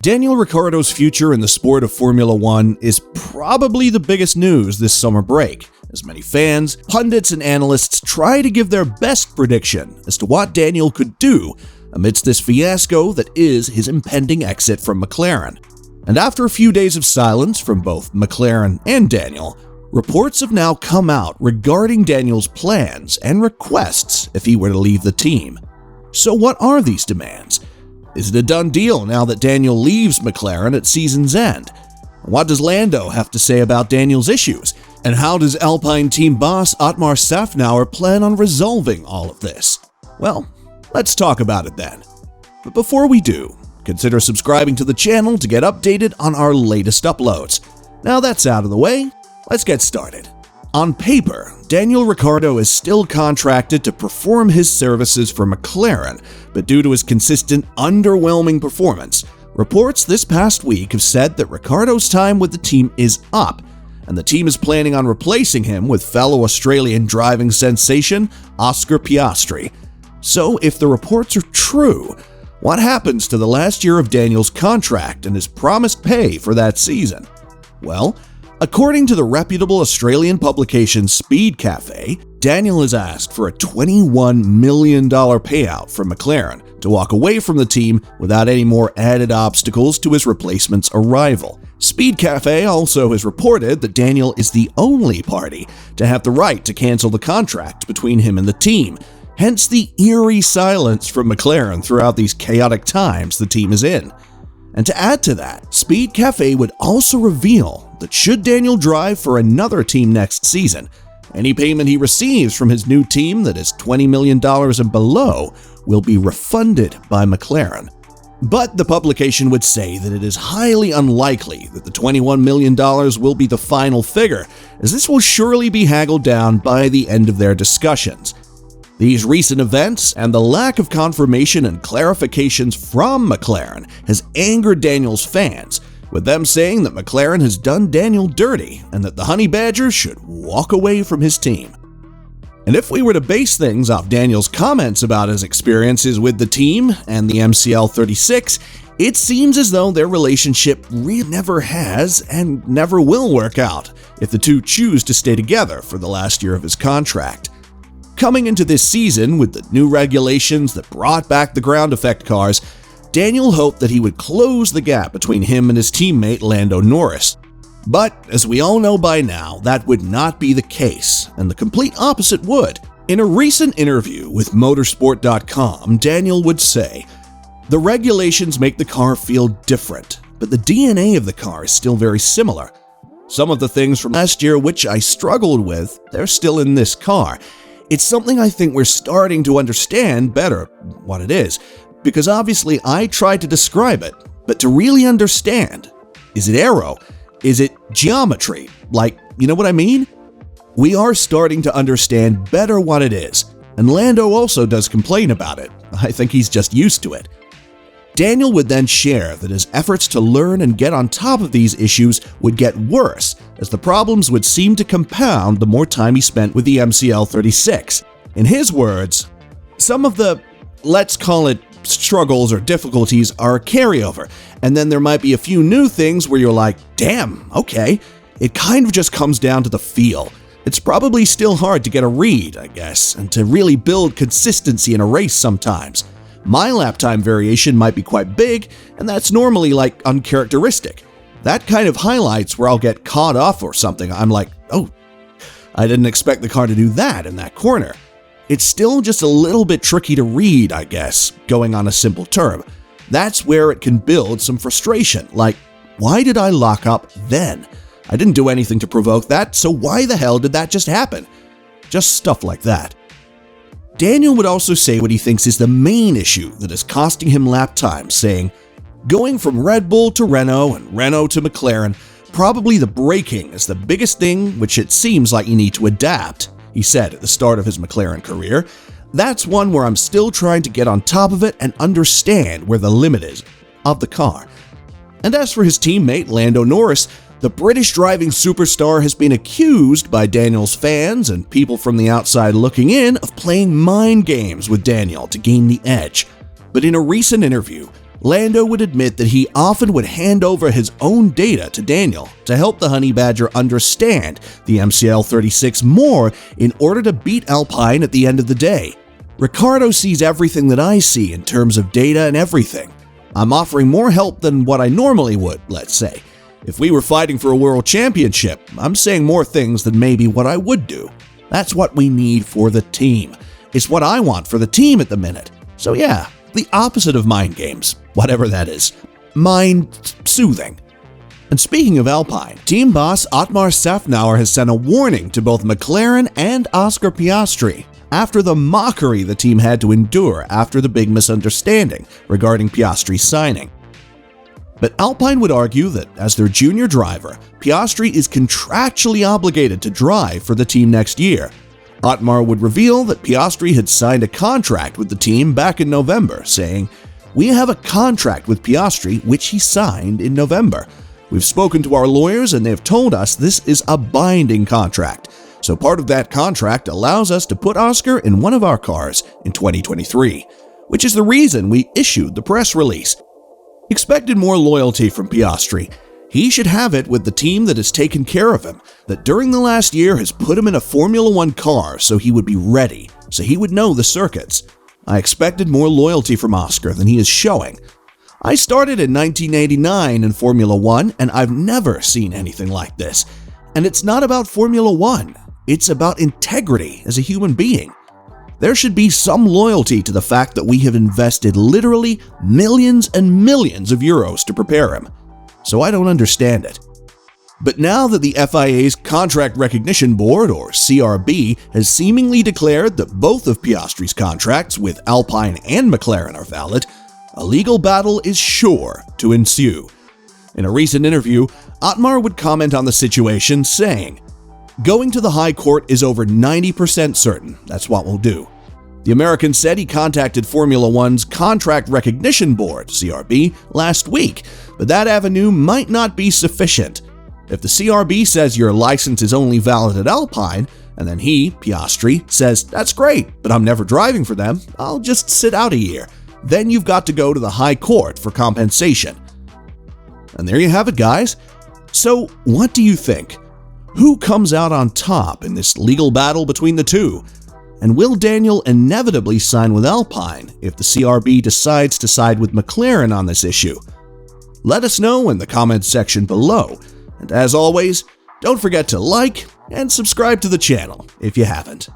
Daniel Ricciardo's future in the sport of Formula One is probably the biggest news this summer break, as many fans, pundits, and analysts try to give their best prediction as to what Daniel could do amidst this fiasco that is his impending exit from McLaren. And after a few days of silence from both McLaren and Daniel, reports have now come out regarding Daniel's plans and requests if he were to leave the team. So what are these demands? Is it a done deal now that Daniel leaves McLaren at season's end? What does Lando have to say about Daniel's issues? And how does Alpine team boss Otmar Szafnauer plan on resolving all of this? Well, let's talk about it then. But before we do, consider subscribing to the channel to get updated on our latest uploads. Now that's out of the way, let's get started. On paper, Daniel Ricciardo is still contracted to perform his services for McLaren, but due to his consistent, underwhelming performance, reports this past week have said that Ricciardo's time with the team is up, and the team is planning on replacing him with fellow Australian driving sensation Oscar Piastri. So if the reports are true, what happens to the last year of Daniel's contract and his promised pay for that season? Well, according to the reputable Australian publication Speed Cafe, Daniel has asked for a $21 million payout from McLaren to walk away from the team without any more added obstacles to his replacement's arrival. Speed Cafe also has reported that Daniel is the only party to have the right to cancel the contract between him and the team, hence the eerie silence from McLaren throughout these chaotic times the team is in. And to add to that, Speed Cafe would also reveal that should Daniel drive for another team next season, any payment he receives from his new team that is $20 million and below will be refunded by McLaren. But the publication would say that it is highly unlikely that the $21 million will be the final figure, as this will surely be haggled down by the end of their discussions. These recent events and the lack of confirmation and clarifications from McLaren has angered Daniel's fans, with them saying that McLaren has done Daniel dirty and that the Honey Badger should walk away from his team. And if we were to base things off Daniel's comments about his experiences with the team and the MCL 36, it seems as though their relationship really never has and never will work out if the two choose to stay together for the last year of his contract. Coming into this season with the new regulations that brought back the ground effect cars, Daniel hoped that he would close the gap between him and his teammate Lando Norris. But as we all know by now, that would not be the case, and the complete opposite would. In a recent interview with motorsport.com, Daniel would say, "The regulations make the car feel different, but the DNA of the car is still very similar. Some of the things from last year which I struggled with, they're still in this car. It's something I think we're starting to understand better what it is, because obviously I tried to describe it, but to really understand, is it aero? Is it geometry? Like, you know what I mean? We are starting to understand better what it is, and Lando also does complain about it. I think he's just used to it." Daniel would then share that his efforts to learn and get on top of these issues would get worse, as the problems would seem to compound the more time he spent with the MCL 36. In his words, "Some of the, let's call it, struggles or difficulties are a carryover, and then there might be a few new things where you're like, damn, okay. It kind of just comes down to the feel. It's probably still hard to get a read, I guess, and to really build consistency in a race sometimes. My lap time variation might be quite big, and that's normally like uncharacteristic. That kind of highlights where I'll get caught off or something. I'm like, oh, I didn't expect the car to do that in that corner. It's still just a little bit tricky to read, I guess, going on a simple term. That's where it can build some frustration, like, why did I lock up then? I didn't do anything to provoke that, so why the hell did that just happen?" Just stuff like that. Daniel would also say what he thinks is the main issue that is costing him lap time, saying, "Going from Red Bull to Renault and Renault to McLaren, probably the braking is the biggest thing which it seems like you need to adapt," he said at the start of his McLaren career. "That's one where I'm still trying to get on top of it and understand where the limit is of the car." And as for his teammate Lando Norris, the British driving superstar has been accused by Daniel's fans and people from the outside looking in of playing mind games with Daniel to gain the edge. But in a recent interview, Lando would admit that he often would hand over his own data to Daniel to help the Honey Badger understand the MCL 36 more in order to beat Alpine at the end of the day. Ricciardo sees everything that I see in terms of data and everything. I'm offering more help than what I normally would, let's say. If we were fighting for a world championship, I'm saying more things than maybe what I would do. That's what we need for the team. It's what I want for the team at the minute. So yeah, the opposite of mind games, whatever that is. Mind soothing. And speaking of Alpine, team boss Otmar Szafnauer has sent a warning to both McLaren and Oscar Piastri after the mockery the team had to endure after the big misunderstanding regarding Piastri's signing. But Alpine would argue that as their junior driver, Piastri is contractually obligated to drive for the team next year. Otmar would reveal that Piastri had signed a contract with the team back in November, saying, "We have a contract with Piastri which he signed in November. We've spoken to our lawyers and they've told us this is a binding contract. So part of that contract allows us to put Oscar in one of our cars in 2023, which is the reason we issued the press release." Expected more loyalty from Piastri. He should have it with the team that has taken care of him, that during the last year has put him in a Formula One car so he would be ready, so he would know the circuits. I expected more loyalty from Oscar than he is showing. I started in 1989 in Formula One, and I've never seen anything like this. And it's not about Formula One, it's about integrity as a human being. There should be some loyalty to the fact that we have invested literally millions and millions of euros to prepare him. So I don't understand it. But now that the FIA's Contract Recognition Board, or CRB, has seemingly declared that both of Piastri's contracts with Alpine and McLaren are valid, a legal battle is sure to ensue. In a recent interview, Otmar would comment on the situation, saying, "Going to the High Court is over 90% certain. That's what we'll do." The American said he contacted Formula One's Contract Recognition Board, CRB, last week, but that avenue might not be sufficient. If the CRB says your license is only valid at Alpine, and then he, Piastri, says, "That's great, but I'm never driving for them, I'll just sit out a year," then you've got to go to the High Court for compensation. And there you have it, guys. So what do you think? Who comes out on top in this legal battle between the two? And will Daniel inevitably sign with Alpine if the CRB decides to side with McLaren on this issue? Let us know in the comments section below. And as always, don't forget to like and subscribe to the channel if you haven't.